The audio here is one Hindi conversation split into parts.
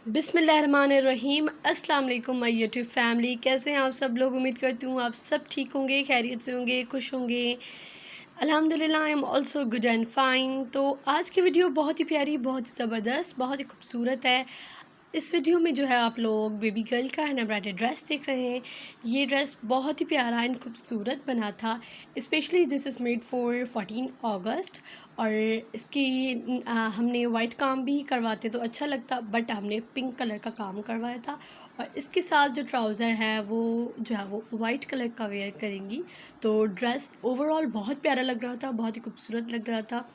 बिस्मिल्लाहिर्रहमानिर्रहीम। अस्सलाम वालेकुम माय यूट्यूब फैमिली। कैसे हैं आप सब लोग? उम्मीद करती हूँ आप सब ठीक होंगे, खैरियत से होंगे, खुश होंगे। अल्हम्दुलिल्लाह I am also good and fine. तो आज की वीडियो बहुत ही प्यारी, बहुत ही ज़बरदस्त, बहुत ही खूबसूरत है। इस वीडियो में जो है आप लोग बेबी गर्ल का एम्ब्रॉयडर्ड ड्रेस देख रहे हैं। ये ड्रेस बहुत ही प्यारा एंड खूबसूरत बना था। Specially this is made for 14 अगस्त। और इसकी हमने वाइट काम भी करवाते तो अच्छा लगता, बट हमने पिंक कलर का काम करवाया था। और इसके साथ जो ट्राउज़र है वो जो है वो वाइट कलर का वेयर करेंगी। तो ड्रेस ओवरऑल बहुत प्यारा लग रहा था, बहुत ही खूबसूरत लग रहा था।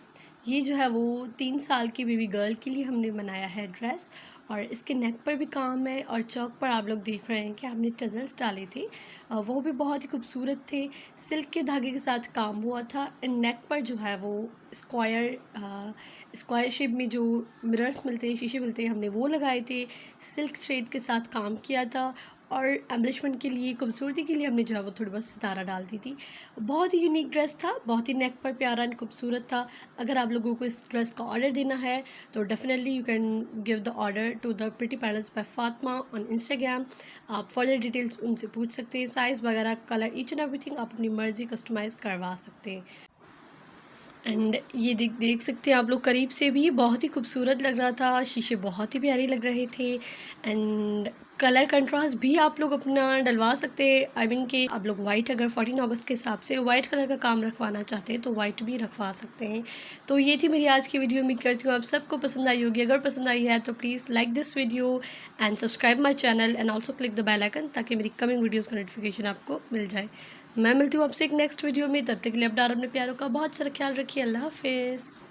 ये जो है वो 3 साल की बेबी गर्ल के लिए हमने बनाया है ड्रेस। और इसके नेक पर भी काम है और चौक पर आप लोग देख रहे हैं कि हमने टजल्स डाले थे, वो भी बहुत ही खूबसूरत थे। सिल्क के धागे के साथ काम हुआ था एंड नेक पर जो है वो स्क्वायर शेप में जो मिरर्स मिलते हैं, शीशे मिलते हैं, हमने वो लगाए थे। सिल्क थ्रेड के साथ काम किया था और एम्बलिशमेंट के लिए, खूबसूरती के लिए हमने जो है वो थोड़ी बहुत सितारा डाल दी थी। बहुत ही यूनिक ड्रेस था, बहुत ही नेक पर प्यारा एंड खूबसूरत था। अगर आप लोगों को इस ड्रेस का ऑर्डर देना है तो definitely you can give the order to the pretty palace by Fatima on Instagram. आप फर्दर डिटेल्स उनसे पूछ सकते हैं, साइज़ वगैरह, कलर, ईच एंड एवरीथिंग आप अपनी मर्ज़ी कस्टमाइज़ करवा सकते हैं। एंड ये देख सकते हैं आप लोग करीब से भी, बहुत ही खूबसूरत लग रहा था। शीशे बहुत ही प्यारे लग रहे थे एंड कलर कंट्रास्ट भी आप लोग अपना डलवा सकते हैं। आई मीन कि आप लोग वाइट, अगर 14 अगस्त के हिसाब से वाइट कलर का काम रखवाना चाहते हैं तो वाइट भी रखवा सकते हैं। तो ये थी मेरी आज की वीडियो। उम्मीद करती हूँ आप सबको पसंद आई होगी। अगर पसंद आई है तो please like this video and subscribe my channel and also click the bell icon, ताकि मेरी कमिंग वीडियोज़ का नोटिफिकेशन आपको मिल जाए। मैं मिलती हूँ आपसे एक नेक्स्ट वीडियो में। तब तक के लिए अपना और अपने प्यारों का बहुत सारा ख्याल रखिए। अल्लाह हाफिज़।